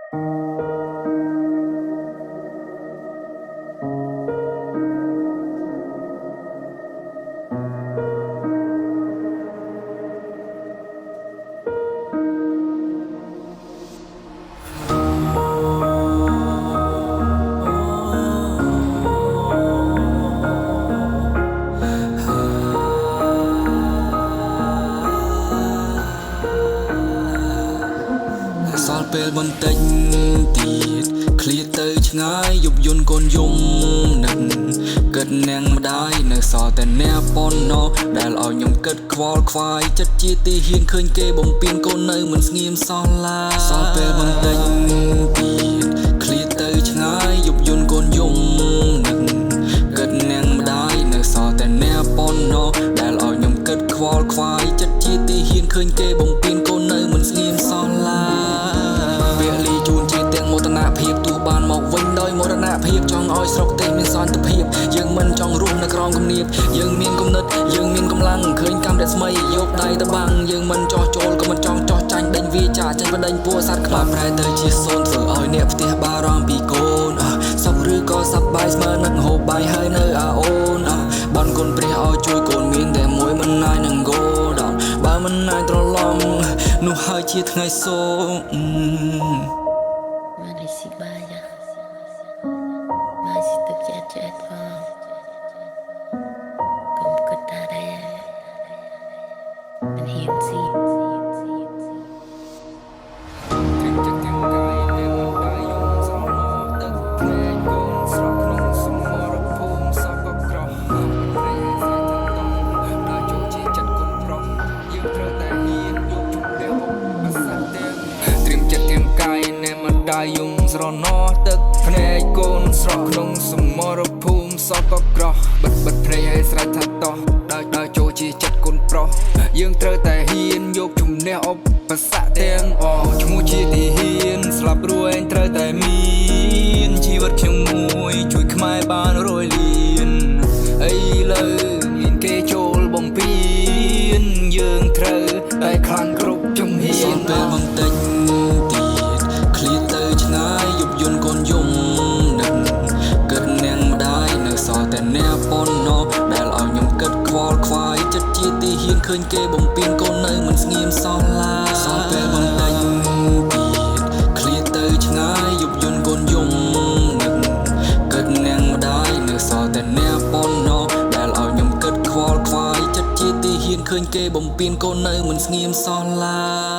សល់ពេលបន្តិចទៀតឃ្លាតទៅឆ្ងាយយប់យន់កូនយំនឹងគិតនាងម្ដាយនៅសល់តែអ្នកប៉ុណ្ណោះដែលឲ្យខ្ញុំគិតខ្វល់ខ្វាយចិត្តជាទីហ៊ានឃើញគេបំពេញកូននៅមិនស្ងៀមសល់ឡាសល់ពេលបន្តិចទៀតឃ្លាតទៅឆ្ងាយយប់យន់កូនយំនឹងគិតនាងម្ដាយនៅសល់តែអ្នកប៉ុណ្ណោះដែលឲ្យខ្ញុំគិតខ្វល់ខ្វាយចិត្តជាទីហ៊ានឃើញគេបំពេញកូននៅមិនស្ងៀមសល់ឡាជូនជាទាំងមោទនភាពទោះបានមកវិញដោយមរណភាពចង់ឲ្យស្រុកទេសមានសន្តិភាពយើងមិនចង់រស់នៅក្រោមគំនាបយើងមានគំនិតយើងមានកម្លាំងឃើញកម្មរស្មីយកដៃទៅបាំងយើងមិនចោះចូលក៏មិនចង់ចោះចាញ់ដេញវាចាចាញ់បដិញពួកសត្វក្បាលប្រែទៅជាសូនធ្វើឲ្យអ្នកផ្ទះបារម្ភពីកូនសុខឬក៏សប្បាយស្មើនឹងហូបបាយហើយនៅអូនបនគុណព្រះឲ្យជួយកូនមានតែមួយមិនណាយនឹងគោដល់បើមិនណាយត្រឡំនោះហើយជាថ្ងៃសូមMalaysia banyak, masih terjejak bang, kau ketara, menhiasi. ได้យំស្រណោះទឹកភ្នែកកូនស្រស់ក្នុងសមរភូមិសក់ក៏ក្រោះបិទភ្នែកឲ្យស្រែកថាតោះដើរចូលជាចិត្តកូនប្រុសយើងត្រូវតែហ៊ានយកជំនះឧបសគ្គទាំងអស់ឈ្មោះជាទីហ៊ានស្លាប់រួចត្រូវតែមានជីវិតខ្ញុំមួយជួយខ្មែរបានរយលៀនអីលើមានគេចូលបំពេញយើងត្រូវតែខ្លាំងគ្រប់ជំហានពេលបន្តិចឃ្លាតទៅឆ្ងាយយប់យន់កូនយំនឹងគិតនាងម្ដាយនៅសល់តែអ្នកប៉ុណ្ណោះដែលឲ្យខ្ញុំគិតខ្វល់ខ្វាយចិត្តជាទីហ៊ានឃើញគេបំពេញកូននៅមិនស្ងៀមសល់ឡាសល់ពេលបន្តិចទៀតឃ្លាតទៅឆ្ងាយយប់យន់កូនយំនឹងគិតនាងម្ដាយនៅសល់តែអ្នកប៉ុណ្ណោះដែលឲ្យខ្ញុំគិតខ្វល់ខ្វាយចិត្តជាទីហ៊ានឃើញគេបំពេញកូននៅមិនស្ងៀមសល់ឡា